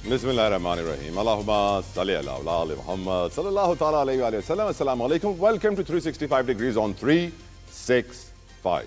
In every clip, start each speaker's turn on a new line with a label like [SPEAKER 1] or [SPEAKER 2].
[SPEAKER 1] Bismillahirrahmanirrahim. Allahumma salli ala awlad Muhammad sallallahu ta'ala alayhi wa sallam. Assalamu alaikum. Welcome to 365 degrees on 365.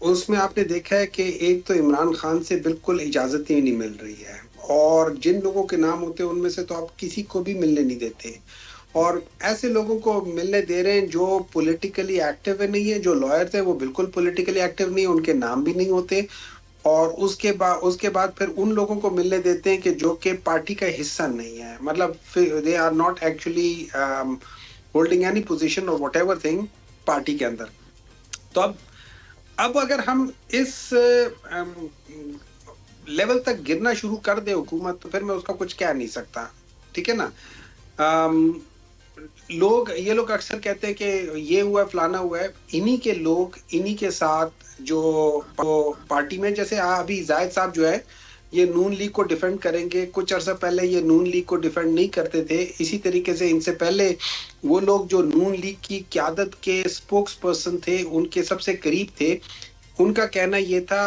[SPEAKER 2] اس میں آپ نے دیکھا ہے کہ ایک تو عمران خان سے بالکل اجازت ہی نہیں مل رہی ہے، اور جن لوگوں کے نام ہوتے ہیں ان میں سے تو آپ کسی کو بھی ملنے نہیں دیتے، اور ایسے لوگوں کو ملنے دے رہے ہیں جو پولیٹیکلی ایکٹیو نہیں ہے، جو لائر تھے وہ بالکل پولیٹیکلی ایکٹیو نہیں ہے، ان کے نام بھی نہیں ہوتے، اور اس کے بعد پھر ان لوگوں کو ملنے دیتے ہیں کہ جو کہ پارٹی کا حصہ نہیں ہے، مطلب they are not actually holding any position اور واٹ ایور تھنگ پارٹی کے اندر۔ تو اب اگر ہم اس لیول تک گرنا شروع کر دے حکومت، تو پھر میں اس کا کچھ کہہ نہیں سکتا، ٹھیک ہے نا۔ یہ لوگ اکثر کہتے ہیں کہ یہ ہوا ہے فلانا ہوا ہے، انہی کے لوگ انہی کے ساتھ جو پارٹی میں، جیسے ابھی زاہد صاحب جو ہے یہ نون لیگ کو ڈیفینڈ کریں گے، کچھ عرصہ پہلے یہ نون لیگ کو ڈیفینڈ نہیں کرتے تھے، اسی طریقے سے ان سے پہلے وہ لوگ جو نون لیگ کی قیادت کے سپوکس پرسن تھے، ان کے سب سے قریب تھے، ان کا کہنا یہ تھا،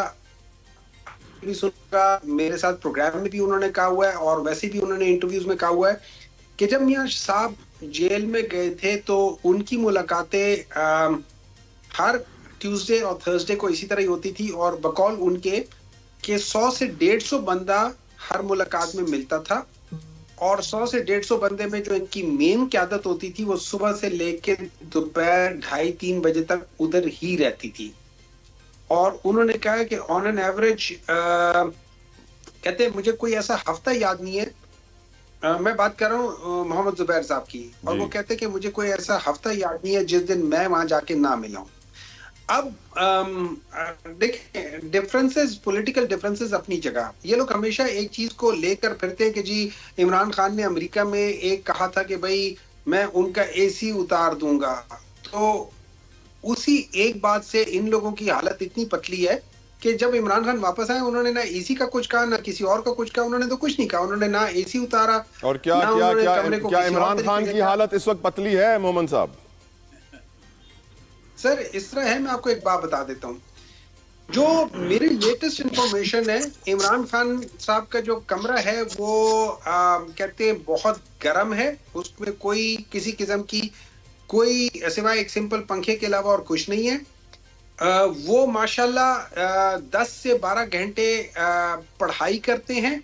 [SPEAKER 2] بھی سنا میرے ساتھ پروگرام میں بھی انہوں نے کہا ہوا ہے اور ویسے بھی انہوں نے انٹرویوز میں کہا ہوا ہے کہ جب میاں صاحب جیل میں گئے تھے تو ان کی ملاقاتیں ہر ٹیوزڈے اور تھرسڈے کو اسی طرح ہی ہوتی تھی، اور بقول ان کے کہ 100 سے 150 بندہ ہر ملاقات میں ملتا تھا، اور 100 سے 150 بندے میں جو ان کی مین قیادت ہوتی تھی وہ صبح سے لے کے دوپہر 2:30-3 بجے تک ادھر ہی رہتی تھی، اور انہوں نے کہا کہ آن این ایوریج کہتے ہیں مجھے کوئی ایسا ہفتہ یاد نہیں ہے، میں بات کر رہا ہوں محمد زبیر صاحب کی، اور
[SPEAKER 1] جی
[SPEAKER 2] وہ کہتے ہیں کہ مجھے کوئی ایسا ہفتہ یاد نہیں ہے جس دن میں وہاں جا کے نہ ملا ہوں۔ اب دیکھیں ڈفرینسز، پولیٹیکل ڈفرینسز اپنی جگہ، یہ لوگ ہمیشہ ایک چیز کو لے کر پھرتے ہیں کہ جی عمران خان نے امریکہ میں ایک کہا تھا کہ بھائی میں ان کا اے سی اتار دوں گا، تو اسی ایک بات سے ان لوگوں کی حالت اتنی پتلی ہے کہ جب عمران خان واپس آئے انہوں نے نہ اے سی کا کچھ کہا، نہ کسی اور کا کچھ کہا، انہوں نے تو کچھ نہیں کہا، انہوں نے نہ اے سی اتارا،
[SPEAKER 1] اور کیا
[SPEAKER 2] نہ
[SPEAKER 1] کیا
[SPEAKER 2] انہوں نے
[SPEAKER 1] کیا
[SPEAKER 2] کمرے کو
[SPEAKER 1] کیا
[SPEAKER 2] کسی اور
[SPEAKER 1] عمران
[SPEAKER 2] طریقے
[SPEAKER 1] خان
[SPEAKER 2] سے
[SPEAKER 1] کی
[SPEAKER 2] کہا۔
[SPEAKER 1] حالت اس وقت پتلی ہے مومن صاحب؟
[SPEAKER 2] سر اس طرح ہے، میں آپ کو ایک بات بتا دیتا ہوں، جو میری لیٹسٹ انفارمیشن ہے، عمران خان صاحب کا جو کمرہ ہے وہ کہتے ہیں بہت گرم ہے، اس میں کوئی کسی قسم کی کوئی سوائے ایک سمپل پنکھے کے علاوہ اور کچھ نہیں ہے، وہ ماشاءاللہ 10 سے 12 گھنٹے پڑھائی کرتے ہیں،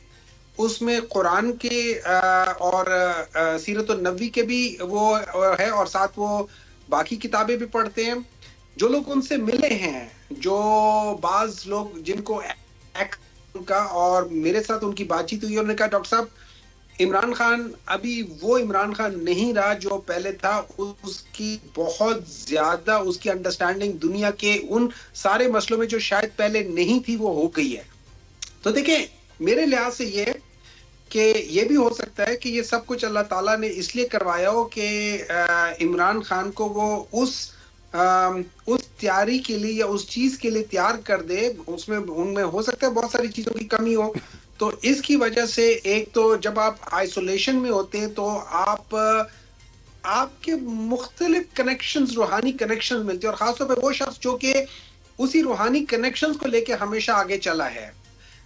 [SPEAKER 2] اس میں قرآن کے اور سیرت النبوی کے بھی وہ ہے، اور ساتھ وہ باقی کتابیں بھی پڑھتے ہیں۔ جو لوگ ان سے ملے ہیں، جو بعض لوگ جن کو کا اور میرے ساتھ ان کی بات چیت ہوئی، انہوں نے کہا ڈاکٹر صاحب عمران خان ابھی وہ عمران خان نہیں رہا جو پہلے تھا، اس کی بہت زیادہ اس کی انڈرسٹینڈنگ دنیا کے ان سارے مسئلوں میں جو شاید پہلے نہیں تھی وہ ہو گئی ہے۔ تو دیکھیں میرے لحاظ سے یہ کہ یہ بھی ہو سکتا ہے کہ یہ سب کچھ اللہ تعالیٰ نے اس لیے کروایا ہو کہ عمران خان کو وہ اس تیاری کے لیے یا اس چیز کے لیے تیار کر دے، اس میں ان میں ہو سکتا ہے بہت ساری چیزوں کی کمی ہو، تو اس کی وجہ سے ایک تو جب آپ آئسولیشن میں ہوتے ہیں تو آپ کے مختلف کنیکشنز، روحانی کنیکشنز ملتے ہیں، اور خاص طور پہ وہ شخص جو کہ اسی روحانی کنیکشنز کو لے کے ہمیشہ آگے چلا ہے۔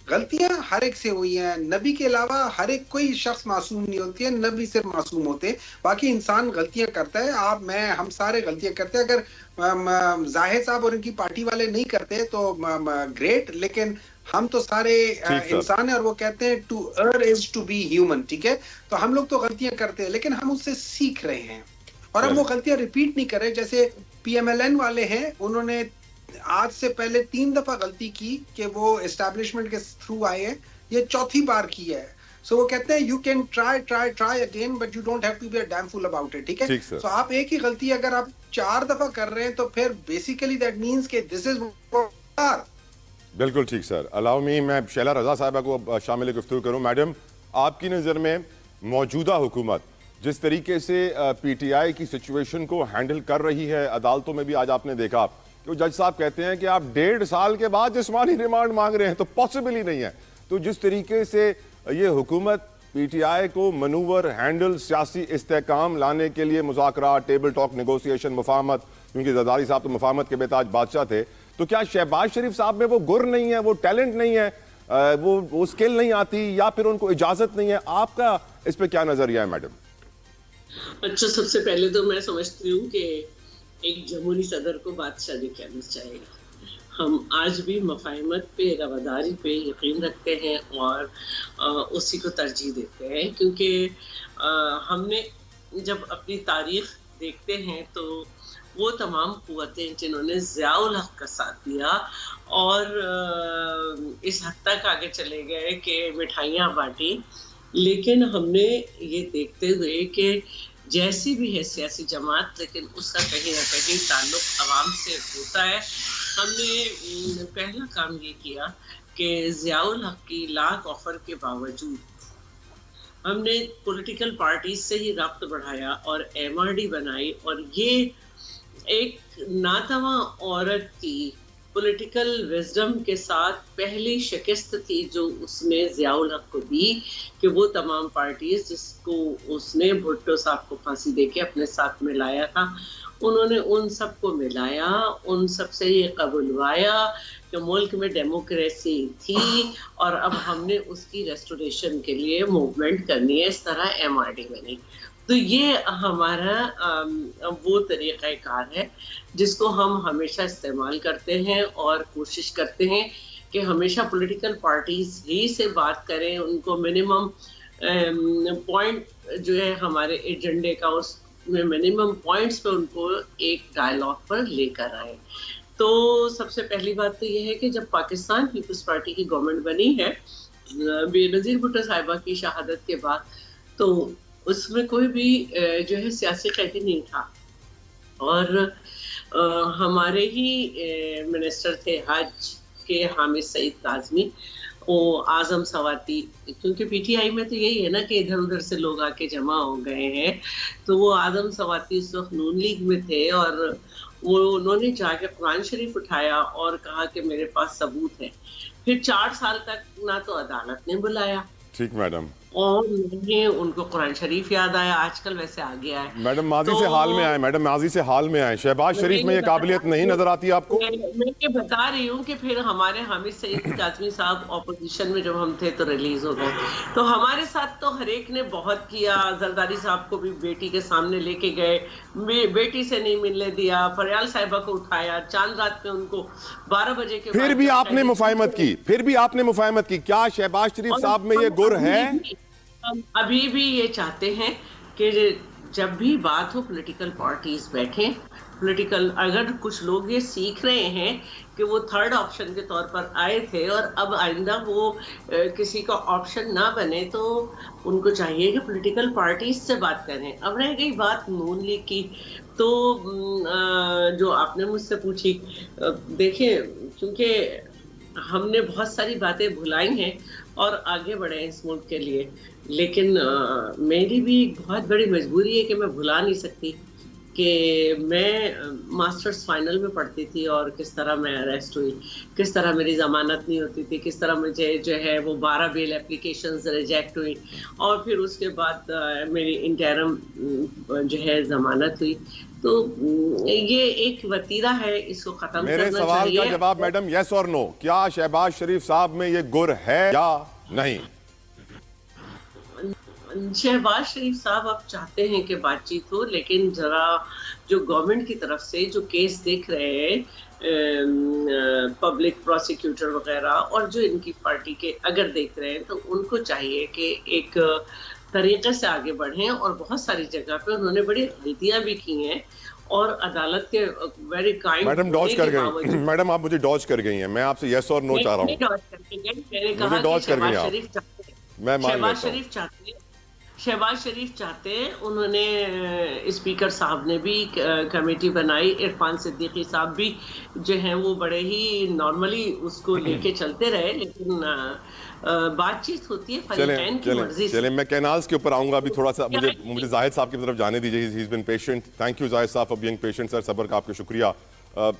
[SPEAKER 2] غلطیاں ہر ایک سے ہوئی ہیں، نبی کے علاوہ ہر ایک کوئی شخص معصوم نہیں ہوتی ہے، نبی صرف معصوم ہوتے ہیں، باقی انسان غلطیاں کرتا ہے، آپ میں ہم سارے غلطیاں کرتے ہیں، اگر زاہد صاحب اور ان کی پارٹی والے نہیں کرتے تو گریٹ، لیکن ہم تو سارے
[SPEAKER 1] ٹھیک سر،
[SPEAKER 2] انسان ہیں، اور وہ کہتے ہیں to err is to be human, ٹھیک ہے، تو ہم لوگ تو غلطیاں کرتے ہیں لیکن ہم اس سے سیکھ رہے ہیں، اور ہم
[SPEAKER 1] چلیں
[SPEAKER 2] وہ غلطیاں ریپیٹ نہیں کر رہے۔ جیسے پی ایم ایل این والے ہیں، انہوں نے آج سے پہلے 3 دفعہ غلطی کی کہ وہ اسٹیبلشمنٹ کے تھرو آئے ہیں، یہ چوتھی بار کی ہے، سو وہ کہتے ہیں you can try again but you don't have to be a damn fool about it, ٹھیک ہے،
[SPEAKER 1] ٹھیک سر،
[SPEAKER 2] سو آپ ایک ہی غلطی اگر آپ 4 دفعہ کر رہے ہیں تو پھر بیسیکلی دیٹ مینس کہ دس از
[SPEAKER 1] بالکل ٹھیک سر۔ الاؤ می میں شیلا رضا صاحبہ کو شامل گفتگو کروں۔ میڈم، آپ کی نظر میں موجودہ حکومت جس طریقے سے پی ٹی آئی کی سچویشن کو ہینڈل کر رہی ہے، عدالتوں میں بھی آج آپ نے دیکھا کہ جج صاحب کہتے ہیں کہ آپ 1.5 سال کے بعد جسمانی ریمانڈ مانگ رہے ہیں، تو پاسبل ہی نہیں ہے، تو جس طریقے سے یہ حکومت پی ٹی آئی کو منور، ہینڈل، سیاسی استحکام لانے کے لیے مذاکرات، ٹیبل ٹاک، نیگوسیشن، مفاہمت، کیونکہ زرداری صاحب تو مفاہمت کے بے تاج بادشاہ تھے، تو کیا شہباز شریف صاحب میں وہ گر نہیں ہے، وہ ٹیلنٹ نہیں ہے، وہ سکل نہیں آتی، یا پھر ان کو اجازت نہیں ہے؟ آپ کا اس پہ کیا نظریہ ہے میڈم؟
[SPEAKER 3] اچھا، سب سے پہلے تو میں سمجھتی ہوں کہ ایک جمہوری صدر کو بادشاہ نہیں کہنا چاہیے گا، ہم آج بھی مفاہمت پہ، رواداری پہ یقین رکھتے ہیں اور اسی کو ترجیح دیتے ہیں، کیونکہ ہم نے جب اپنی تاریخ دیکھتے ہیں تو وہ تمام قوتیں جنہوں نے ضیاء الحق کا ساتھ دیا اور اس حد تک آگے چلے گئے کہ مٹھائیاں بانٹی، لیکن ہم نے یہ دیکھتے ہوئے کہ جیسی بھی ہے سیاسی جماعت لیکن اس کا کہیں نہ کہیں تعلق عوام سے ہوتا ہے. ہم نے پہلا کام یہ کیا کہ ضیاء الحق کی لاکھ آفر کے باوجود ہم نے پولیٹیکل پارٹیز سے ہی رابطہ بڑھایا اور ایم آر ڈی بنائی، اور یہ ایک ناتواں عورت کی پولیٹیکل وزڈم کے ساتھ پہلی شکست تھی جو اس نے ضیاء الحق کو دی، کہ وہ تمام پارٹیز جس کو اس نے بھٹو صاحب کو پھانسی دے کے اپنے ساتھ ملایا تھا، انہوں نے ان سب کو ملایا، ان سب سے یہ قبولوایا کہ ملک میں ڈیموکریسی تھی اور اب ہم نے اس کی ریسٹوریشن کے لیے موومنٹ کرنی ہے. اس طرح ایم آر ڈی بنی. تو یہ ہمارا وہ طریقہ کار ہے جس کو ہم ہمیشہ استعمال کرتے ہیں اور کوشش کرتے ہیں کہ ہمیشہ پولیٹیکل پارٹیز ہی سے بات کریں، ان کو منیمم پوائنٹ جو ہے ہمارے ایجنڈے کا، اس میں منیمم پوائنٹس پہ ان کو ایک ڈائلاگ پر لے کر آئے. تو سب سے پہلی بات تو یہ ہے کہ جب پاکستان پیپلز پارٹی کی گورنمنٹ بنی ہے بے نظیر بھٹو صاحبہ کی شہادت کے بعد، تو اس میں کوئی بھی جو ہے سیاسی قیدی نہیں تھا، اور ہمارے ہی منسٹر تھے حج کے حامد سعید کاظمی، وہ اعظم سواتی، کیونکہ پی ٹی آئی میں تو یہی ہے نا کہ ادھر ادھر سے لوگ آ کے جمع ہو گئے ہیں، تو وہ اعظم سواتی اس وقت نون لیگ میں تھے، اور وہ انہوں نے جا کے قرآن شریف اٹھایا اور کہا کہ میرے پاس ثبوت ہے. پھر 4 سال تک نہ تو عدالت نے بلایا،
[SPEAKER 1] ٹھیک میڈم،
[SPEAKER 3] اور ان کو قرآن شریف یاد آیا. آج کل ویسے آ گیا ہے
[SPEAKER 1] میڈم ماضی سے حال میں آئے، میڈم ماضی سے حال میں آئے. شہباز شریف میں یہ قابلیت نہیں نظر آتی آپ کو؟
[SPEAKER 3] میں یہ بتا رہی ہوں کہ پھر ہمارے حامد سعید کاظمی صاحب اپوزیشن میں جب ہم تھے تو ریلیز ہو گئے. تو ہمارے ساتھ تو ہر ایک نے بہت کیا. زرداری صاحب کو بھی بیٹی کے سامنے لے کے گئے، بیٹی سے نہیں ملنے دیا. فریال صاحبہ کو اٹھایا، چاند رات میں ان کو 12 بجے کے
[SPEAKER 1] پھر بھی آپ نے مفاہمت کی، پھر بھی آپ نے مفاہمت کی. کیا شہباز شریف صاحب میں یہ گر ہے؟
[SPEAKER 3] ابھی بھی یہ چاہتے ہیں کہ جب بھی بات ہو پولیٹیکل پارٹیز بیٹھیں. پولیٹیکل اگر کچھ لوگ یہ سیکھ رہے ہیں کہ وہ تھرڈ آپشن کے طور پر آئے تھے اور اب آئندہ وہ کسی کا آپشن نہ بنے، تو ان کو چاہیے کہ پولیٹیکل پارٹیز سے بات کریں. اب رہ گئی بات نون لیگ کی، تو جو آپ نے مجھ سے پوچھی، دیکھیں کیونکہ ہم نے بہت ساری باتیں بھلائی ہیں اور آگے بڑھے ہیں اس ملک کے لیے، لیکن میری بھی ایک بہت بڑی مجبوری ہے کہ میں بھلا نہیں سکتی کہ میں ماسٹرز فائنل میں پڑھتی تھی اور کس طرح میں اریسٹ ہوئی، کس طرح میری ضمانت نہیں ہوتی تھی، کس طرح مجھے جو ہے وہ 12 بیل اپلیکیشنز ریجیکٹ ہوئی، اور پھر اس کے بعد میری انٹرم جو ہے ضمانت ہوئی. تو یہ ایک وتیرہ ہے، اس کو ختم کرنا چاہیے.
[SPEAKER 1] میرے سوال کا جواب میڈم یس اور نو، کیا شہباز شریف صاحب میں یہ گر ہے یا نہیں؟
[SPEAKER 3] شہباز شریف صاحب آپ چاہتے ہیں کہ بات چیت ہو، لیکن ذرا جو گورنمنٹ کی طرف سے جو کیس دیکھ رہے ہیں پبلک پروسیکیوٹر وغیرہ، اور جو ان کی پارٹی کے اگر دیکھ رہے ہیں، تو ان کو چاہیے کہ ایک طریقے سے آگے بڑھیں. اور بہت ساری جگہ پہ انہوں نے بڑی غلطیاں بھی کی ہیں، اور عدالت کے ویری کائنڈ
[SPEAKER 1] میڈم ڈاج کر گئی، میڈم آپ مجھے ڈاج کر گئی ہیں. میں آپ سے یس اور نو چاہ رہا ہوں. مجھے ڈاج کر گئی آپ، میں مان لیتا ہوں.
[SPEAKER 3] شہباز شریف چاہتے ہیں، انہوں نے اسپیکر صاحب نے بھی کمیٹی بنائی، عرفان صدیقی صاحب بھی جو ہیں وہ بڑے ہی نارملی اس کو لے کے چلتے رہے، لیکن بات چیت ہوتی ہے فریقین کی مرضی سے.
[SPEAKER 1] چلیں میں کینالز کے اوپر آؤں گا ابھی تھوڑا سا. مجھے زاہد صاحب کی طرف جانے دیجیے. ہی از بین پیشنٹ. تھینک یو زاہد صاحب فار بینگ پیشنٹ. سر صبر کا آپ کا شکریہ.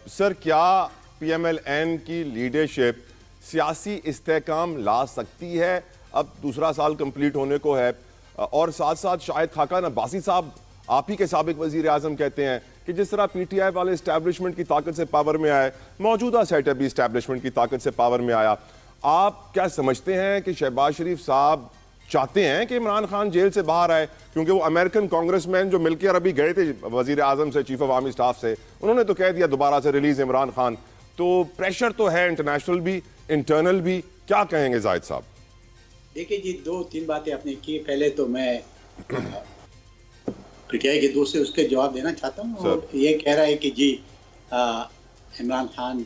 [SPEAKER 1] سر کیا پی ایم ایل این کی لیڈرشپ سیاسی استحکام لا سکتی ہے؟ اب دوسرا سال کمپلیٹ ہونے کو ہے، اور ساتھ ساتھ شاہد خاقان عباسی صاحب آپ ہی کے سابق وزیر اعظم کہتے ہیں کہ جس طرح پی ٹی آئی والے اسٹیبلشمنٹ کی طاقت سے پاور میں آئے، موجودہ سیٹ اپ بھی اسٹیبلشمنٹ کی طاقت سے پاور میں آیا. آپ کیا سمجھتے ہیں کہ شہباز شریف صاحب چاہتے ہیں کہ عمران خان جیل سے باہر آئے؟ کیونکہ وہ امریکن کانگریس مین جو مل کے عربی گئے تھے وزیر اعظم سے، چیف آف آرمی اسٹاف سے، انہوں نے تو کہہ دیا دوبارہ سے ریلیز عمران خان. تو پریشر تو ہے انٹرنیشنل بھی انٹرنل بھی, کیا کہیں گے زاہد صاحب؟
[SPEAKER 4] دیکھیں جی 2-3 باتیں آپ نے کی. پہلے تو میں پٹیائی کے دوست سے اس کے جواب دینا چاہتا ہوں. اور یہ کہہ رہا ہے کہ جی عمران خان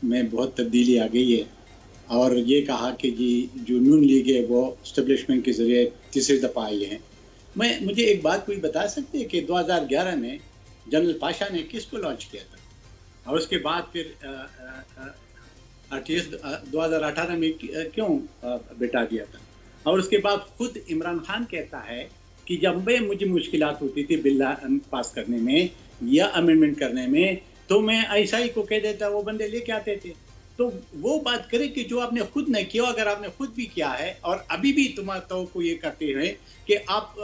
[SPEAKER 4] میں بہت تبدیلی آ گئی ہے, اور یہ کہا کہ جی جو نون لیگ ہے وہ اسٹیبلشمنٹ کے ذریعے تیسری دفعہ آئی ہے. مجھے ایک بات کوئی بتا سکتے ہیں کہ 2011 میں جنرل پاشا نے کس کو لانچ کیا تھا, اور اس کے بعد پھر 2018 میں کیوں بٹا دیا تھا, اور اس کے بعد خود عمران خان کہتا ہے کہ جب مجھے مشکلات ہوتی تھی بل پاس کرنے میں یا امینڈمنٹ کرنے میں تو میں ISI کو کہہ دیتا, وہ بندے لے کے آتے تھے. تو وہ بات کرے کہ جو آپ نے خود نہیں کیا, اگر آپ نے خود بھی کیا ہے اور ابھی بھی تمہارا توقع یہ کرتے ہیں کہ آپ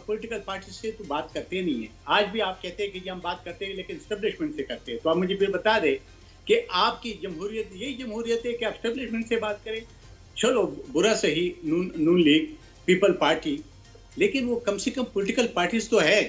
[SPEAKER 4] پولیٹیکل پارٹی سے تو بات کرتے نہیں ہیں. آج بھی آپ کہتے ہیں کہ ہم بات کرتے ہیں لیکن اسٹیبلشمنٹ سے کرتے ہیں. تو آپ مجھے پھر بتا دیں کہ آپ کی جمہوریت یہی جمہوریت ہے کہ آپ اسٹیبلشمنٹ سے بات کریں. چلو برا صحیح نون لیگ پیپل پارٹی, لیکن وہ کم سے کم پولیٹیکل پارٹیز تو ہے,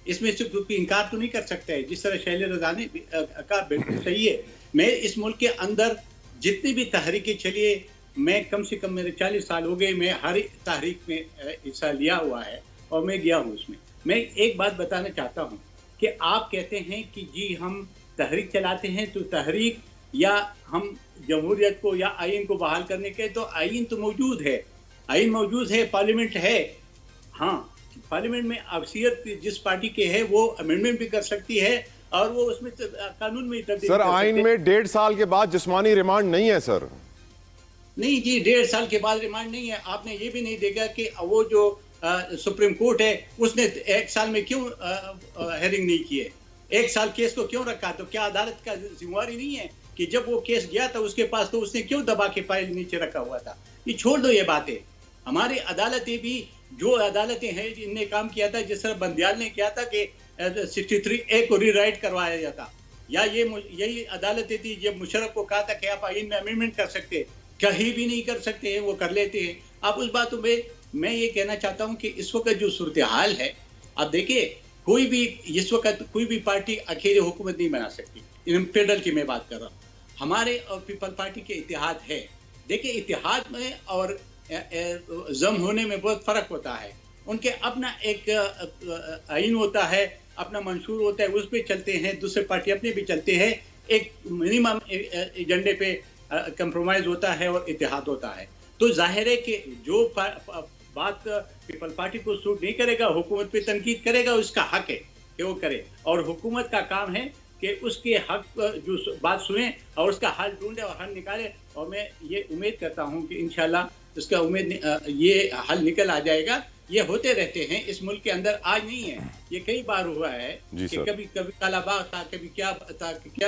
[SPEAKER 4] اس میں سے کوئی انکار تو نہیں کر سکتا ہے. جس طرح شیل رضا نے کہا بالکل صحیح ہے. میں اس ملک کے اندر جتنی بھی تحریکیں چلیے, میں کم سے کم میرے 40 سال ہو گئے, میں ہر تحریک میں حصہ لیا ہوا ہے اور میں گیا ہوں اس میں. میں ایک بات بتانا چاہتا ہوں کہ آپ کہتے ہیں کہ جی ہم تحریک چلاتے ہیں, تو تحریک یا ہم جمہوریت کو یا آئین کو بحال کرنے کے, تو آئین تو موجود ہے, آئین موجود ہے, پارلیمنٹ ہے. ہاں پارلیمنٹ میں اکثریت جس پارٹی کے ہے وہ امینڈمنٹ بھی کر سکتی ہے اور وہ اس میں قانون میں تبدیل.
[SPEAKER 1] سر آئین میں 1.5 سال کے بعد جسمانی ریمانڈ نہیں ہے سر.
[SPEAKER 4] نہیں جی 1.5 سال کے بعد ریمانڈ نہیں ہے. آپ نے یہ بھی نہیں دیکھا کہ وہ جو سپریم کورٹ ہے اس نے 1 سال میں کیوں ہیرنگ نہیں کی ہے, 1 سال کیس کو کیوں رکھا. تو کیا عدالت کا ذمہ داری نہیں ہے کہ جب وہ کیس گیا تھا اس کے پاس تو اس نے کیوں دبا کے فائل نیچے رکھا ہوا تھا. یہ چھوڑ دو یہ باتیں. ہماری عدالتیں بھی جو عدالتیں ہیں جن نے کام کیا تھا, جس طرح بندیال نے کیا تھا کہ 63A کو ری رائٹ کروایا جاتا, یا یہی عدالتیں تھی جب مشرف کو کہا تھا کہ آپ آئین میں امینڈمنٹ کر سکتے, کہیں بھی نہیں کر سکتے ہیں, وہ کر لیتے ہیں. آپ اس باتوں میں یہ کہنا چاہتا ہوں کہ اس وقت جو صورتحال ہے, آپ دیکھیں کوئی بھی اس وقت کوئی بھی پارٹی اکیلے حکومت نہیں بنا سکتی. فیڈرل کی میں بات کر رہا ہوں. ہمارے اور پیپل پارٹی کے اتحاد ہے. دیکھیں اتحاد میں اور ضم ہونے میں بہت فرق ہوتا ہے. ان کے اپنا ایک آئین ہوتا ہے, اپنا منشور ہوتا ہے, اس پہ چلتے ہیں. دوسرے پارٹی اپنے بھی چلتے ہیں, ایک منیمم ایجنڈے پہ کمپرومائز ہوتا ہے اور اتحاد ہوتا ہے. تو ظاہر ہے کہ جو بات پیپل پارٹی کو سوٹ نہیں کرے گا, حکومت پہ تنقید کرے گا, اس کا حق ہے کہ وہ کرے, اور حکومت کا کام ہے کہ اس کے حق جو بات سنیں اور اس کا حل ڈھونڈے اور حل نکالے. اور میں یہ امید کرتا ہوں کہ انشاءاللہ اس کا یہ حل نکل آ جائے گا. یہ ہوتے رہتے ہیں اس ملک کے اندر, آج نہیں ہے, یہ کئی بار ہوا ہے کہ کبھی کالا باغ تھا, کبھی کیا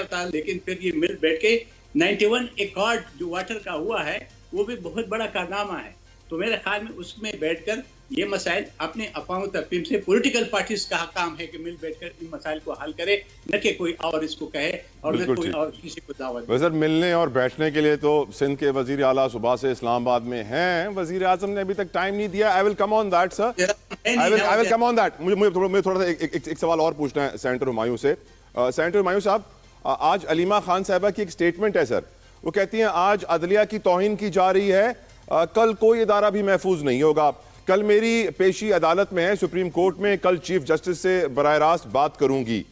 [SPEAKER 4] تھا, لیکن پھر یہ مل بیٹھ کے 91 ایکارڈ جو واٹر کا ہوا ہے وہ بھی بہت بڑا کارنامہ ہے. تو میرے خیال میں اس میں بیٹھ کر یہ مسائل اپنے اقوام تقسیم سے پولیٹیکل پارٹیز کا کام ہے کہ مل بیٹھ کر ان مسائل کو حل کرے, نہ کہ کوئی اور اس کو کہے اور نہ کوئی اور کسی کو دعوت.
[SPEAKER 1] وزیر ملنے اور بیٹھنے کے لیے تو سندھ کے وزیر اعلیٰ صبح سے اسلام آباد میں ہیں, وزیر اعظم نے ابھی تک ٹائم نہیں دیا. I will come on that sir. I will come on that. مجھے تھوڑا سا ایک سوال اور پوچھنا ہے سینیٹر ہمایوں سے. سینیٹر ہمایوں صاحب, آج علیمہ خان صاحبہ کی ایک سٹیٹمنٹ ہے سر, وہ کہتی ہیں آج عدلیہ کی توہین کی جا رہی ہے, کل کوئی ادارہ بھی محفوظ نہیں ہوگا. کل میری پیشی عدالت میں ہے سپریم کورٹ میں, کل چیف جسٹس سے براہ راست بات کروں گی.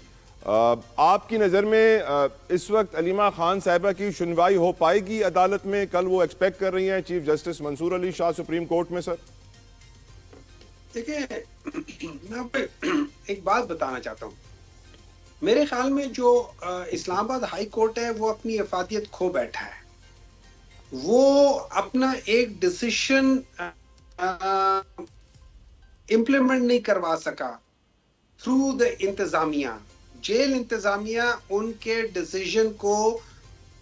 [SPEAKER 1] آپ کی نظر میں اس وقت علیمہ خان صاحبہ کی سنوائی ہو پائے گی عدالت میں؟ کل وہ ایکسپیکٹ کر رہی ہیں چیف جسٹس منصور علی شاہ سپریم کورٹ میں. سر
[SPEAKER 2] دیکھیں میں آپ کو ایک بات بتانا چاہتا ہوں. میرے خیال میں جو اسلام آباد ہائی کورٹ ہے وہ اپنی افادیت کھو بیٹھا ہے. وہ اپنا ایک ڈیسیشن امپلیمنٹ نہیں کروا سکا تھرو دا انتظامیہ. جیل انتظامیہ ان کے ڈیسیژن کو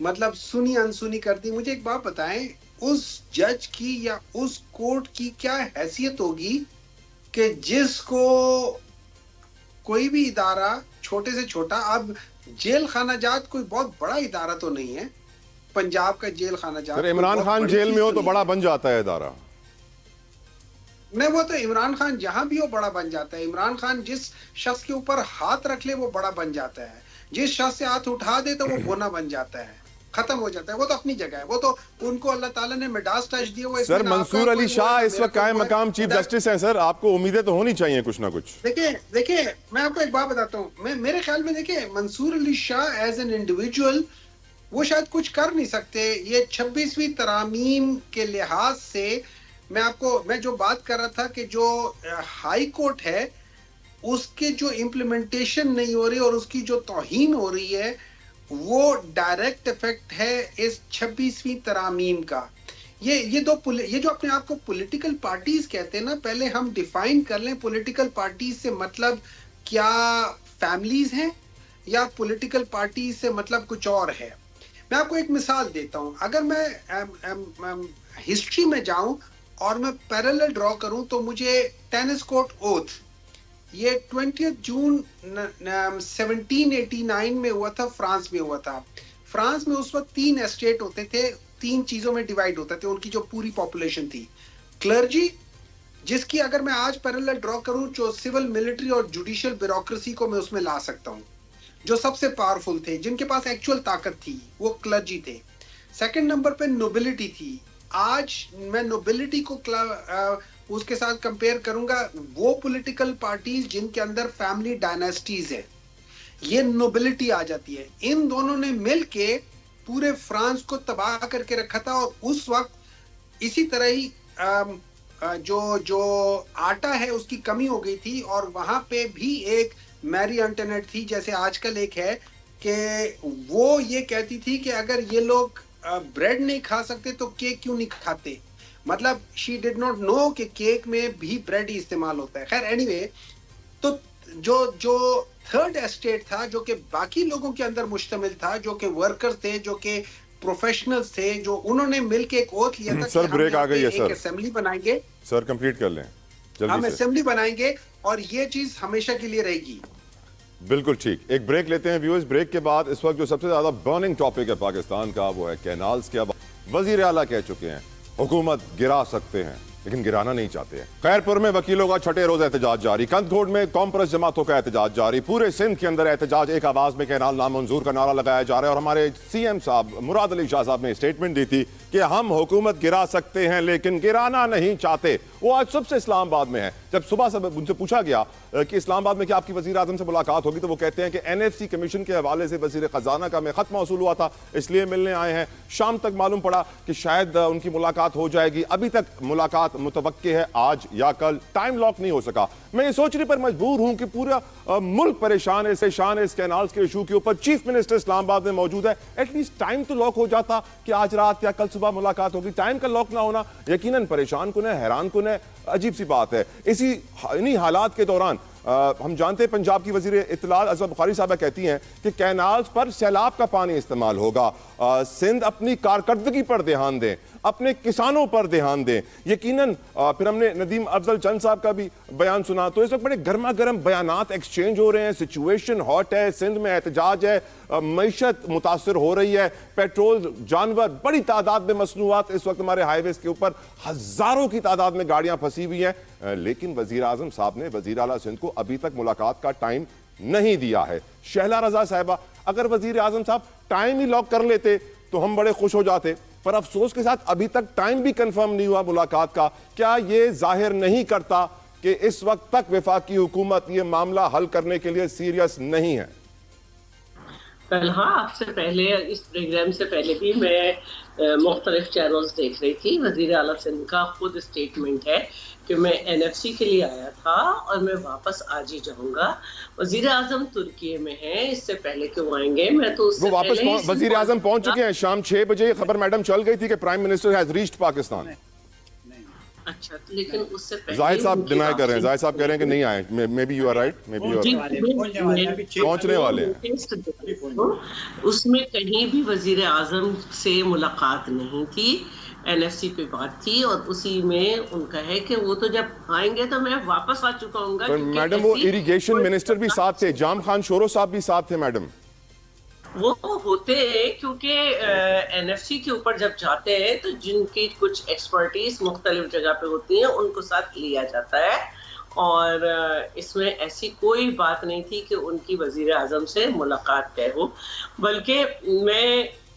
[SPEAKER 2] مطلب سنی انسنی کر دی. مجھے ایک بات بتائیں, اس جج کی یا اس کورٹ کی کیا حیثیت ہوگی کہ جس کو کوئی بھی ادارہ چھوٹے سے چھوٹا, اب جیل خانہ جات کوئی بہت بڑا ادارہ تو نہیں ہے, پنجاب کا جیل خانہ جات,
[SPEAKER 1] عمران خان جیل میں ہو تو بڑا بن جاتا ہے ادارہ.
[SPEAKER 2] نہیں, وہ تو عمران خان جہاں بھی ہو بڑا بن جاتا ہے. عمران خان جس شخص کے اوپر ہاتھ رکھ لے وہ بڑا بن جاتا ہے, جس شخص سے ہاتھ اٹھا دے تو وہ گناہ بن جاتا ہے. ختم ہو جاتا ہے. وہ تو اپنی جگہ ہے, وہ تو ان کو اللہ تعالیٰ نے مڈاس ٹچ دیا. وہ
[SPEAKER 1] سر منصور علی شاہ اس وقت قائم مقام چیف جسٹس ہیں سر, آپ کو امیدیں تو ہونی چاہیے کچھ نہ کچھ.
[SPEAKER 2] دیکھیں میں آپ کو ایک بات بتاتا ہوں, میرے خیال میں دیکھیں منصور Ali Shah as an individual وہ شاید کچھ کر نہیں سکتے. یہ 26ویں ترامیم کے لحاظ سے میں جو بات کر رہا تھا کہ جو ہائی کورٹ ہے اس کے جو امپلیمنٹیشن نہیں ہو رہی اور اس کی جو توہین ہو رہی ہے وہ ڈائریکٹ افیکٹ ہے اس 26ویں ترامیم کا. یہ جو اپنے آپ کو پولیٹیکل پارٹیز کہتے ہیں نا, پہلے ہم ڈیفائن کر لیں پولیٹیکل پارٹیز سے مطلب کیا فیملیز ہیں یا پولیٹیکل پارٹیز سے مطلب کچھ اور ہے. میں آپ کو ایک مثال دیتا ہوں. اگر میں ہسٹری میں جاؤں اور میں پیرالل ڈرا کروں تو مجھے ٹینس کورٹ اوتھ یہ 20 جون 1789 میں ہوا تھا, فرانس میں ہوا تھا. فرانس میں اس وقت 3 اسٹیٹ ہوتے تھے, 3 چیزوں میں ڈیوائیڈ ہوتے تھے. ان کی جو پوری پاپولیشن تھی, کلرجی جس کی اگر میں آج پیرالل ڈرا کروں جو سول ملٹری اور جوڈیشل بیوروکریسی کو میں اس میں لا سکتا ہوں, جو سب سے پاورفل تھے, جن کے پاس ایکچوئل طاقت تھی, وہ کلرجی تھے. سیکنڈ نمبر پہ نوبلٹی تھی. آج میں نوبلٹی کو اس کے ساتھ کمپیئر کروں گا وہ پولیٹیکل پارٹیز جن کے اندر فیملی ڈائناسٹیز ہے, یہ نوبلٹی آ جاتی ہے. ان دونوں نے مل کے پورے فرانس کو تباہ کر کے رکھا تھا. اور اس وقت اسی طرح ہی جو آٹا ہے اس کی کمی ہو گئی تھی, اور وہاں پہ بھی ایک میری انٹرنیٹ تھی جیسے آج کل ایک ہے کہ وہ یہ کہتی تھی کہ اگر یہ لوگ بریڈ نہیں کھا سکتے تو کیک کیوں نہیں کھاتے. مطلب شی ڈڈ ناٹ نو کہ کیک میں بھی بریڈ ہی استعمال ہوتا ہے. خیر اینی وے, تو جو تھرڈ اسٹیٹ تھا جو کہ باقی لوگوں کے اندر مشتمل تھا, جو کہ ورکر تھے, جو کہ پروفیشنلز تھے, جو انہوں نے مل کے ایک اوتھ لیا تھا
[SPEAKER 1] سر بریک آ گئی ہے سر,
[SPEAKER 2] ایک اسمبلی بنائیں گے.
[SPEAKER 1] سر کمپلیٹ کر لیں جلدی
[SPEAKER 2] ہم
[SPEAKER 1] سے.
[SPEAKER 2] اسمبلی بنائیں گے اور یہ چیز ہمیشہ کے لیے رہے گی.
[SPEAKER 1] بالکل ٹھیک, ایک بریک لیتے ہیں ویورز. بریک کے بعد اس وقت جو سب سے زیادہ برننگ ٹاپک ہے پاکستان کا وہ ہے کینالز کے. اب وزیر اعلیٰ کہہ چکے ہیں حکومت گرا سکتے ہیں لیکن گرانا نہیں چاہتے ہیں. خیرپور میں وکیلوں کا چھٹے روز احتجاج جاری, کندکوٹ میں کانفرنس جماعتوں کا احتجاج جاری, پورے سندھ کے اندر احتجاج ایک آواز میں کینال نامنظور کا نعرہ لگایا جا رہا ہے. اور ہمارے سی ایم صاحب مراد علی شاہ صاحب نے اسٹیٹمنٹ دی تھی کہ ہم حکومت گرا سکتے ہیں لیکن گرانا نہیں چاہتے. وہ آج صبح سے اسلام آباد میں ہیں. جب صبح سے ان سے پوچھا گیا کہ اسلام آباد میں کیا آپ کی وزیر اعظم سے ملاقات ہوگی تو وہ کہتے ہیں کہ NFC کمیشن کے حوالے سے وزیر خزانہ کا میں خط موصول ہوا تھا اس لیے ملنے آئے ہیں. شام تک معلوم پڑا کہ شاید ان کی ملاقات ہو جائے گی. ابھی تک ملاقات متوقع ہے آج یا کل, ٹائم لاک نہیں ہو سکا. میں یہ سوچنے پر مجبور ہوں کہ پورا ملک پریشان ہے اس کینالز کے ایشو کے اوپر. چیف منسٹر اسلام آباد میں موجود ہے, ایٹ لیسٹ ٹائم تو لاک ہو جاتا کہ آج رات یا کل صبح ملاقات ہوگی. ٹائم کا لاک نہ ہونا یقیناً پریشان کن ہے, حیران کن ہے, عجیب سی بات ہے. انہی حالات کے دوران ہم جانتے ہیں پنجاب کی وزیر اطلاعات عزیزہ بخاری صاحبہ کہتی ہیں کہ کینالز پر سیلاب کا پانی استعمال ہوگا. سندھ اپنی کارکردگی پر دھیان دیں, اپنے کسانوں پر دھیان دیں. یقیناً پھر ہم نے ندیم افضل چند صاحب کا بھی بیان سنا, تو اس وقت بڑے گرما گرم بیانات ایکسچینج ہو رہے ہیں. سچویشن ہاٹ ہے, سندھ میں احتجاج ہے, معیشت متاثر ہو رہی ہے, پیٹرول, جانور, بڑی تعداد میں مصنوعات اس وقت ہمارے ہائی ویز کے اوپر ہزاروں کی تعداد میں گاڑیاں پھنسی ہوئی ہیں. لیکن وزیر اعظم صاحب نے وزیر اعلیٰ سندھ کو ابھی تک ملاقات کا ٹائم نہیں دیا ہے. شہلا رضا صاحبہ, اگر وزیر اعظم صاحب ٹائم ہی لاک کر لیتے تو ہم بڑے خوش ہو جاتے, پر افسوس کے ساتھ ابھی تک ٹائم بھی کنفرم نہیں ہوا ملاقات کا. کیا یہ ظاہر نہیں کرتا کہ اس وقت تک وفاقی حکومت یہ معاملہ حل کرنے کے لیے سیریس نہیں ہے؟
[SPEAKER 3] ہاں, آپ سے پہلے اس پروگرام سے پہلے بھی میں مختلف چینلز دیکھ رہی تھی. وزیر اعلیٰ سندھ کا خود اسٹیٹمنٹ ہے کہ میں NFC کے لیے آیا تھا اور میں واپس آج ہی جاؤں گا. وزیر اعظم ترکی میں ہیں, اس سے پہلے کہ وہ آئیں گے میں تو
[SPEAKER 1] وہ واپس وزیر اعظم پہنچ چکے ہیں. شام 6 بجے یہ خبر میڈم چل گئی تھی کہ prime minister has reached Pakistan.
[SPEAKER 3] اچھا, لیکن اس سے پہلے
[SPEAKER 1] زاہد صاحب ڈینائی کر رہے ہیں, زاہد صاحب کہہ رہے ہیں کہ نہیں آئے. Maybe you are right, maybe you are right, پہنچنے والے ہیں.
[SPEAKER 3] اس میں کہیں بھی وزیر اعظم سے ملاقات نہیں تھی, NFC پہ بات تھی, اور اسی میں ان کا ہے کہ وہ تو جب آئیں گے تو میں واپس آ چکا ہوں گا.
[SPEAKER 1] میڈم وہ اریگیشن منسٹر بھی ساتھ تھے, جام خان شورو صاحب بھی ساتھ تھے. میڈم
[SPEAKER 3] وہ ہوتے ہیں کیونکہ NFC کے اوپر جب جاتے ہیں تو جن کی کچھ ایکسپرٹیز مختلف جگہ پہ ہوتی ہیں ان کو ساتھ لیا جاتا ہے, اور اس میں ایسی کوئی بات نہیں تھی کہ ان کی وزیر اعظم سے ملاقات طے ہو. بلکہ میں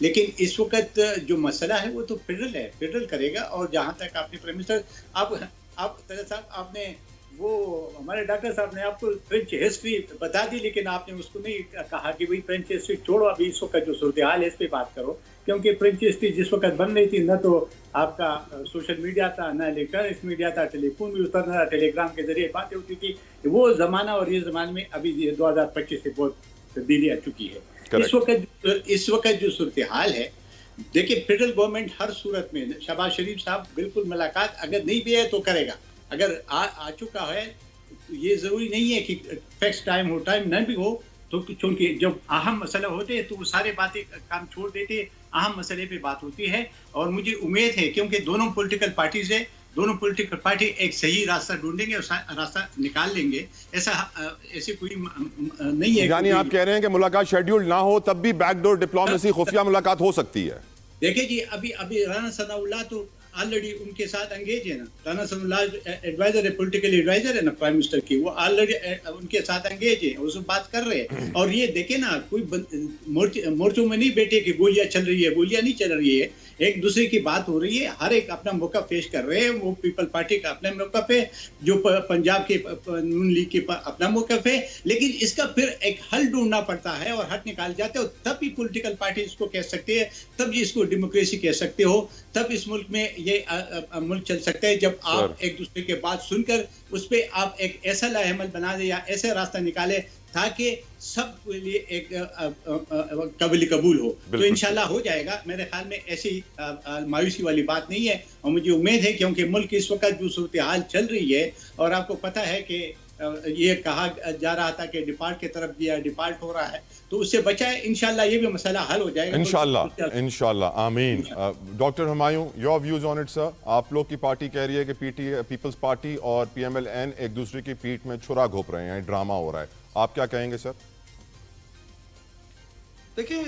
[SPEAKER 4] لیکن اس وقت جو مسئلہ ہے وہ تو فیڈرل ہے، فیڈرل کرے گا. اور جہاں تک آپ نے پرائم منسٹر آپ طلعت صاحب آپ نے وہ ہمارے ڈاکٹر صاحب نے آپ کو فرینچ ہسٹری بتا دی، لیکن آپ نے اس کو نہیں کہا کہ بھائی فرینچ ہسٹری چھوڑو، ابھی اس وقت جو صورتحال ہے اس پہ بات کرو. کیونکہ فرینچ ہسٹری جس وقت بن رہی تھی، نہ تو آپ کا سوشل میڈیا تھا، نہ الیکٹرانکس میڈیا تھا، ٹیلی فون بھی اترنا تھا، ٹیلی گرام کے ذریعے باتیں ہوتی تھی. وہ زمانہ اور یہ زمانے میں ابھی 2025 سے بہت تبدیلی آ چکی ہے. اس وقت جو صورتحال ہے، دیکھیں فیڈرل گورنمنٹ ہر صورت میں، شہباز شریف صاحب بالکل ملاقات اگر نہیں بھی ہے تو کرے گا. اگر آ چکا ہے، یہ ضروری نہیں ہے کہ فیکس ٹائم ہو، ٹائم نہ بھی ہو تو، چونکہ جب اہم مسئلہ ہوتے ہیں تو وہ سارے باتیں کام چھوڑ دیتے، اہم مسئلے پہ بات ہوتی ہے. اور مجھے امید ہے کیونکہ دونوں پولیٹیکل پارٹیز ہیں، دونوں پولیٹیکل پارٹی ایک صحیح راستہ ڈھونڈیں گے اور راستہ نکال لیں گے. ایسے کوئی نہیں ہے.
[SPEAKER 1] یعنی آپ کہہ رہے ہیں کہ ملاقات شیڈیول نہ ہو تب بھی بیک ڈور ڈپلومیسی، خفیہ ملاقات ہو سکتی ہے؟
[SPEAKER 4] دیکھیں جی، ابھی رانا ثناء اللہ تو آلریڈی ان کے ساتھ انگیج ہے نا. رانا ثناء اللہ ایڈوائزر ہے، پولیٹیکل ایڈوائزر ہے نا پرائم منسٹر کی. وہ آلریڈی ان کے ساتھ انگیج ہے، اس بات کر رہے ہیں. اور یہ دیکھیں نا، کوئی مورچوں میں نہیں بیٹھے کہ گولیاں چل رہی ہے، گولیاں نہیں چل رہی ہے. ایک دوسرے کی بات ہو رہی ہے، ہر ایک اپنا موقع پیش کر رہے ہیں. وہ پیپل پارٹی کا اپنا موقف ہے، جو پنجاب کے نون لیگ کے اپنا موقف ہے. لیکن اس کا پھر ایک حل ڈھونڈنا پڑتا ہے اور حل نکال جاتے ہو، تب ہی پولیٹیکل پارٹی اس کو کہہ سکتے ہیں، تب اس کو ڈیموکریسی کہہ سکتے ہو. تب اس ملک میں یہ ملک چل سکتا ہے جب آپ ایک دوسرے کے بات سن کر اس پہ آپ ایک ایسا لائحہ عمل بنا دیں یا ایسا راستہ نکالے تاکہ سب کے لیے ایک قابل قبول ہو. تو انشاءاللہ ہو جائے گا. میرے خیال میں ایسی مایوسی والی بات نہیں ہے. اور مجھے امید ہے کیونکہ ملک اس وقت جو صورتحال چل رہی ہے، اور آپ کو پتہ ہے کہ یہ کہا جا رہا تھا کہ ڈیفالٹ کی طرف گیا، ڈیفالٹ ہو رہا ہے، تو اس سے بچائے. انشاءاللہ یہ بھی مسئلہ حل ہو جائے گا
[SPEAKER 1] انشاءاللہ آمین. Doctor Humayun, your views on it sir. آپ لوگ کی پارٹی کہہ رہی ہے کہ پیپلز پارٹی اور پی ایم ایل این ایک دوسرے کی پیٹھ میں چھرا گھوپ رہے ہیں، ڈرامہ ہو رہا ہے. آپ کیا کہیں گے سر؟
[SPEAKER 2] دیکھیں،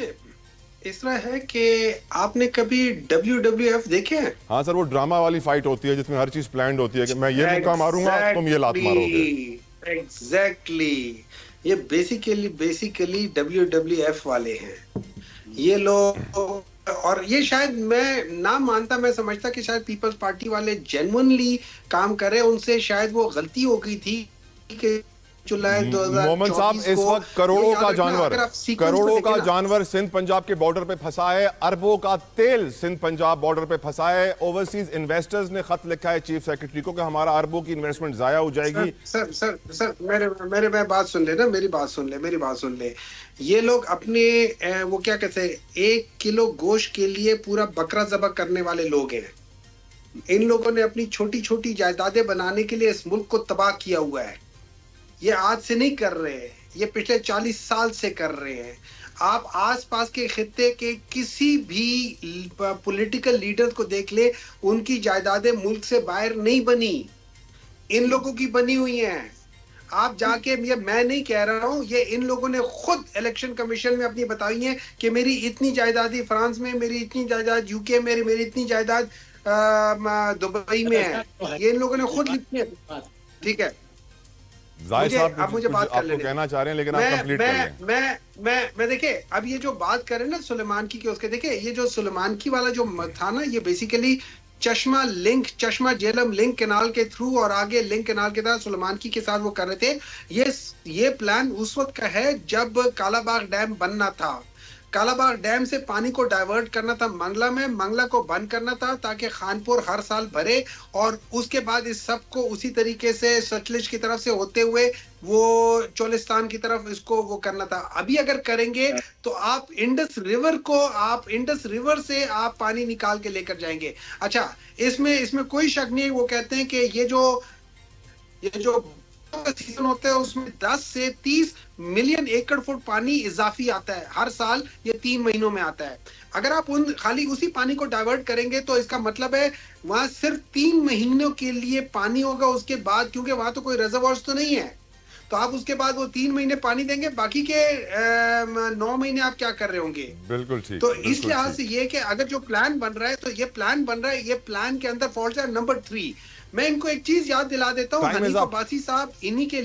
[SPEAKER 2] اس طرح ہے کہ آپ نے کبھی WWF دیکھے ہیں؟
[SPEAKER 1] ہاں سر، وہ ڈرامہ والی فائٹ ہوتی ہے جس میں ہر چیز پلانڈ ہوتی ہے کہ میں یہ مکہ ماروں گا، تم یہ لات مارو گے.
[SPEAKER 2] ایگزیکٹلی. یہ بیسیکلی WWF والے ہیں یہ لوگ. اور یہ شاید میں نہ مانتا، میں سمجھتا کہ شاید پیپلز پارٹی والے جینوئنلی کام کرے. ان سے شاید وہ غلطی ہو گئی تھی کہ
[SPEAKER 1] مومن صاحب اس وقت کروڑوں کا جانور سندھ پنجاب کے بارڈر پہ پھنسا ہے، اربوں کا تیل سندھ پنجاب بارڈر پہ پھنسا ہے. اوورسیز انویسٹرز نے خط لکھا ہے چیف سیکرٹری کو کہ ہمارا اربوں کی انویسٹمنٹ ضائع ہو جائے گی.
[SPEAKER 2] سر میرے بات سن لے نا، میری بات سن لے. یہ لوگ اپنے وہ کیا کہتے ہیں، 1 کلو گوشت کے لیے پورا بکرا ذبح کرنے والے لوگ ہیں. ان لوگوں نے اپنی چھوٹی چھوٹی جائیدادیں بنانے کے لیے اس ملک کو تباہ کیا ہوا ہے. یہ آج سے نہیں کر رہے ہیں، یہ پچھلے 40 سال سے کر رہے ہیں. آپ آس پاس کے خطے کے کسی بھی پولیٹیکل لیڈر کو دیکھ لے، ان کی جائیدادیں ملک سے باہر نہیں بنی، ان لوگوں کی بنی ہوئی ہیں. آپ جا کے، یہ میں نہیں کہہ رہا ہوں، یہ ان لوگوں نے خود الیکشن کمیشن میں اپنی بتائی ہیں کہ میری اتنی جائیدادیں فرانس میں، میری اتنی جائیداد UK میں، میری اتنی جائیداد دبئی میں ہے. یہ ان لوگوں نے خود لکھی ہے. ٹھیک ہے، اب مجھے بات کر لینے
[SPEAKER 1] کہنا چاہ رہے ہیں لیکن آپ کمپلیٹ کر لیں.
[SPEAKER 2] میں دیکھیں، اب یہ جو بات کر رہے ہیں نا سلیمان کی، کہ اس کے دیکھیں یہ جو سلیمان کی والا جو تھا نا، یہ بیسیکلی چشمہ جیلم لنک کینال کے تھرو اور آگے لنک کینال کے تحت سلیمان کی کے ساتھ وہ کر رہے تھے. یہ پلان اس وقت کا ہے جب کالا باغ ڈیم بننا تھا. کالا باغ ڈیم سے پانی کو ڈائیورٹ کرنا تھا منگلہ کو بند کرنا تھا تاکہ خانپور ہر سال بھرے، اور اس کے بعد اس سب کو اسی طریقے سے ستلج کی طرف سے ہوتے ہوئے وہ چولستان کی طرف اس کو وہ کرنا تھا. ابھی اگر کریں گے تو آپ انڈس ریور سے آپ پانی نکال کے لے کر جائیں گے. اچھا، اس میں کوئی شک نہیں. وہ کہتے ہیں کہ یہ جو سیزن ہوتا ہے اس میں 10 سے 30 ملین ایکڑ فٹ پانی اضافی آتا ہے ہر سال. یہ 3 مہینوں میں آتا ہے. اگر آپ خالی اسی پانی کو ڈائیورٹ کریں گے تو اس کا مطلب ہے وہاں صرف 3 مہینوں کے لیے پانی ہوگا. اس کے بعد کیونکہ وہاں تو کوئی ریزروائرز تو نہیں ہے، تو آپ اس کے بعد وہ 3 مہینے پانی دیں گے، باقی کے 9 مہینے آپ کیا کر رہے ہوں گے.
[SPEAKER 1] بالکل ٹھیک.
[SPEAKER 2] تو اس لحاظ سے یہ کہ اگر جو پلان بن رہا ہے تو یہ پلان کے اندر فالٹ ہے. نمبر 3، میں ان کو ایک چیز یاد دلا دیتا ہوں. حنیف عباسی صاحب انہی کے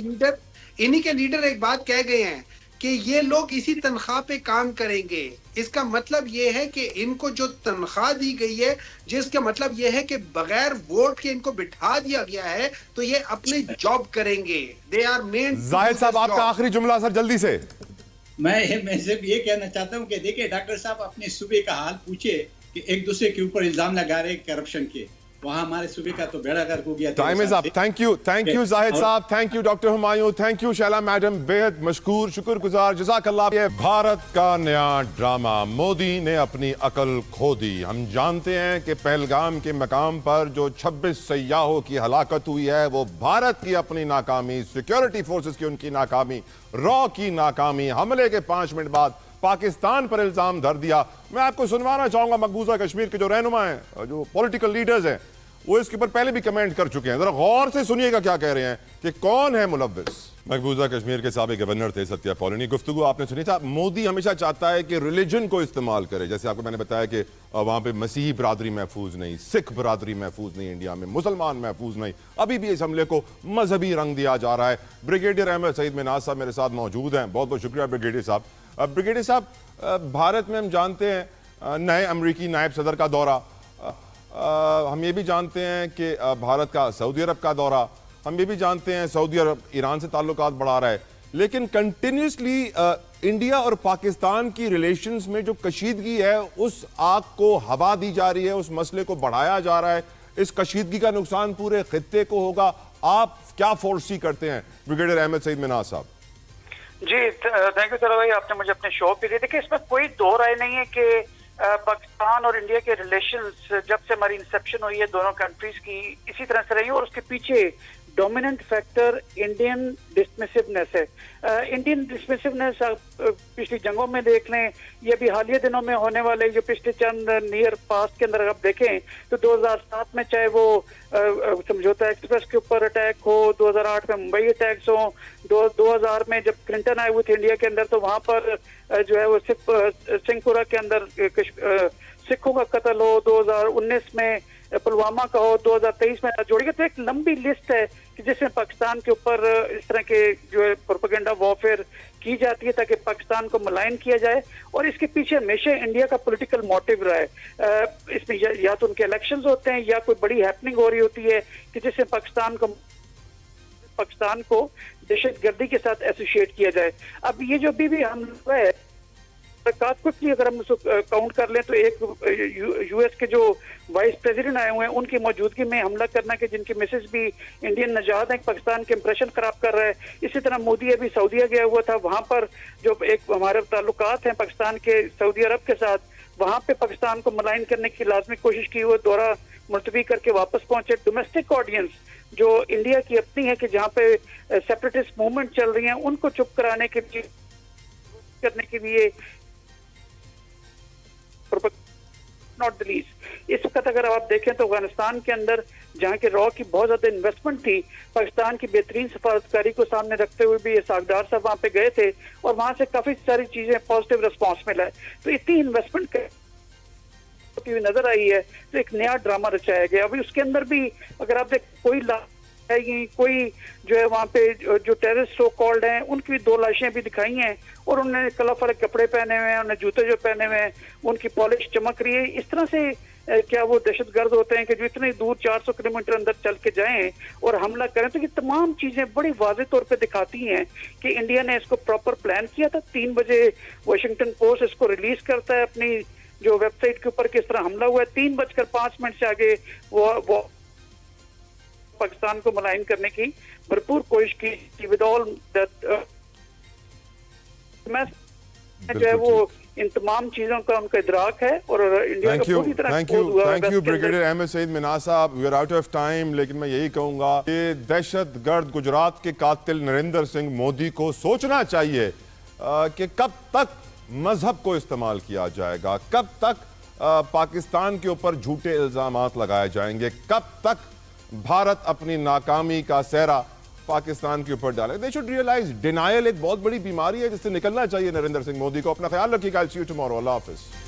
[SPEAKER 2] لیڈر ایک بات کہہ گئے ہیں کہ یہ لوگ اسی تنخواہ پہ کام کریں گے. اس کا مطلب یہ ہے کہ ان کو جو تنخواہ دی گئی ہے، جس کا مطلب یہ ہے کہ بغیر ووٹ کے ان کو بٹھا دیا گیا ہے، تو یہ اپنے جاب کریں گے. دے آر مین.
[SPEAKER 1] زاہد صاحب آپ کا آخری جملہ سر جلدی سے.
[SPEAKER 4] میں صرف یہ کہنا چاہتا ہوں کہ دیکھیں ڈاکٹر صاحب اپنے صوبے کا حال پوچھے کہ ایک دوسرے کے اوپر الزام لگا رہے کرپشن کے. وہاں ہمارے صوبے کا تو بیڑا غرق ہو گیا.
[SPEAKER 1] Time is up. Thank you Zahid sahab, thank you doctor Humayun, thank you Sheela madam, بےحد مشکور, شکر گزار, جزاک اللہ. یہ بھارت کا نیا ڈرامہ, مودی نے اپنی عقل کھو دی. ہم جانتے ہیں کہ پہلگام کے مقام پر جو 26 سیاحوں کی ہلاکت ہوئی ہے وہ بھارت کی اپنی ناکامی, سیکیورٹی فورسز کی ان کی ناکامی, را کی ناکامی, حملے کے 5 منٹ بعد پاکستان پر الزام دھر دیا. میں آپ کو سنوانا چاہوں گا, مقبوضہ کشمیر کے جو رہنما ہیں, جو پولیٹیکل لیڈرز ہیں, وہ اس کے اوپر پہلے بھی کمنٹ کر چکے ہیں. ذرا غور سے سنیے گا کیا کہہ رہے ہیں کہ کون ہے ملوث. مقبوضہ کشمیر کے سابق گورنر تھے ستیہ پولنی. گفتگو آپ نے سنی تھا. مودی ہمیشہ چاہتا ہے کہ ریلیجن کو استعمال کرے. جیسے آپ کو میں نے بتایا کہ وہاں پہ مسیحی برادری محفوظ نہیں, سکھ برادری محفوظ نہیں, انڈیا میں مسلمان محفوظ نہیں. ابھی بھی اس حملے کو مذہبی رنگ دیا جا رہا ہے. بریگیڈیئر احمد سعید منہاج صاحب میرے ساتھ موجود ہیں. بہت بہت شکریہ بریگیڈیئر صاحب. بریگیڈیئر صاحب, بھارت میں ہم جانتے ہیں نئے امریکی نائب صدر کا دورہ, ہم یہ بھی جانتے ہیں کہ بھارت کا سعودی عرب کا دورہ, ہم یہ بھی جانتے ہیں سعودی عرب ایران سے تعلقات بڑھا رہا ہے, لیکن کنٹینیوسلی انڈیا اور پاکستان کی ریلیشنز میں جو کشیدگی ہے اس آگ کو ہوا دی جا رہی ہے, اس مسئلے کو بڑھایا جا رہا ہے. اس کشیدگی کا نقصان پورے خطے کو ہوگا. آپ کیا فورسی کرتے ہیں بریگیڈیئر احمد سعید منہاج صاحب؟
[SPEAKER 5] جی تھینک یو طلعت بھائی, آپ نے مجھے اپنے شو پہ دیا. دیکھیں اس میں کوئی دو رائے نہیں ہے کہ پاکستان اور انڈیا کے ریلیشنز جب سے ہماری انسیپشن ہوئی ہے دونوں کنٹریز کی اسی طرح سے رہی ہے, اور اس کے پیچھے ڈومیننٹ فیکٹر انڈین ڈسمسیونیس ہے. انڈین ڈسمسیونیس پچھلی جنگوں میں دیکھ لیں, یہ ابھی حالیہ دنوں میں ہونے والے جو پچھلے چند نیئر پاسٹ کے اندر آپ دیکھیں تو 2007 میں چاہے وہ سمجھوتا ایکسپریس کے اوپر اٹیک ہو, 2008 میں ممبئی اٹیکس ہوں, 2000 میں جب کلنٹن آئے ہوئے تھے انڈیا کے اندر تو وہاں پر جو ہے وہ سنگھپورہ کے اندر سکھوں کا قتل ہو, 2019 میں پلوامہ کا ہو, 2023 میں جوڑی گیا. تو ایک لمبی لسٹ ہے کہ جس میں پاکستان کے اوپر اس طرح کے جو ہے پروپیگنڈا وارفیئر کی جاتی ہے تاکہ پاکستان کو ملائن کیا جائے, اور اس کے پیچھے ہمیشہ انڈیا کا پولیٹیکل موٹیو رہا ہے. اس میں یا تو ان کے الیکشنز ہوتے ہیں یا کوئی بڑی ہیپننگ ہو رہی ہوتی ہے کہ جس سے پاکستان کو دہشت گردی کے ساتھ ایسوسیٹ کیا جائے. اب یہ جو ابھی بھی حملہ ہے کوئکلی اگر ہم اس کو کاؤنٹ کر لیں تو ایک یو ایس کے جو وائس پریزیڈنٹ آئے ہوئے ہیں ان کی موجودگی میں حملہ کرنا کہ جن کی مسز بھی انڈین نژاد ہیں, پاکستان کے امپریشن خراب کر رہا ہے. اسی طرح مودی ابھی سعودیہ گیا ہوا تھا, وہاں پر جو ایک ہمارے تعلقات ہیں پاکستان کے سعودی عرب کے ساتھ, وہاں پہ پاکستان کو ملائن کرنے کی لازمی کوشش کی ہوئے, دورہ ملتوی کر کے واپس پہنچے. ڈومیسٹک آڈینس جو انڈیا کی اپنی ہے کہ جہاں پہ سیپریٹسٹ موومنٹ چل رہی ہیں ان کو چپ کرانے کے لیے کرنے کے لیے ناٹ the least. اس وقت اگر آپ دیکھیں تو افغانستان کے اندر جہاں کے را کی بہت زیادہ انویسٹمنٹ تھی, پاکستان کی بہترین سفارتکاری کو سامنے رکھتے ہوئے بھی اسحاق ڈار صاحب وہاں پہ گئے تھے اور وہاں سے کافی ساری چیزیں پازیٹیو ریسپانس ملا ہے. تو اتنی انویسٹمنٹ ہوتی ہوئی نظر آئی ہے تو ایک نیا ڈرامہ رچایا گیا. ابھی اس کے اندر بھی اگر آپ دیکھ کوئی جو ہے وہاں پہ جو ٹیررسٹ سو کالڈ ہیں ان کی 2 لاشیں بھی دکھائی ہیں, اور انہوں نے کلرفل کپڑے پہنے ہوئے ہیں, انہوں نے جوتے جو پہنے ہوئے ہیں ان کی پالش چمک رہی ہے. اس طرح سے کیا وہ دہشت گرد ہوتے ہیں کہ جو اتنی دور 400 کلومیٹر اندر چل کے جائیں اور حملہ کریں. تو یہ تمام چیزیں بڑی واضح طور پہ دکھاتی ہیں کہ انڈیا نے اس کو پراپر پلان کیا تھا. 3 بجے واشنگٹن پوسٹ اس کو ریلیز کرتا ہے اپنی جو ویب سائٹ کے اوپر کس طرح حملہ ہوا ہے. 3:05 سے آگے وہ پاکستان کو ملائن کرنے کی بھرپور کوشش کی ود آل دیٹ جو ہے وہ ان تمام چیزوں کا ان کا ادراک ہے. اور انڈیا کا پوری طرح
[SPEAKER 1] thank you brigadier Ahmed Saeed Minhaj صاحب. We are out of time, لیکن میں یہی کہوں گا کہ دہشت گرد گجرات کے قاتل نریندر سنگھ مودی کو سوچنا چاہیے کہ کب تک مذہب کو استعمال کیا جائے گا, کب تک پاکستان کے اوپر جھوٹے الزامات لگائے جائیں گے, کب تک بھارت اپنی ناکامی کا سہرا پاکستان کے اوپر ڈالے. They should realize ڈینائل ایک بہت بڑی بیماری ہے جس سے نکلنا چاہیے نریندر سنگھ مودی کو. اپنا خیال رکھیے گا. I'll see you tomorrow. اللہ حافظ.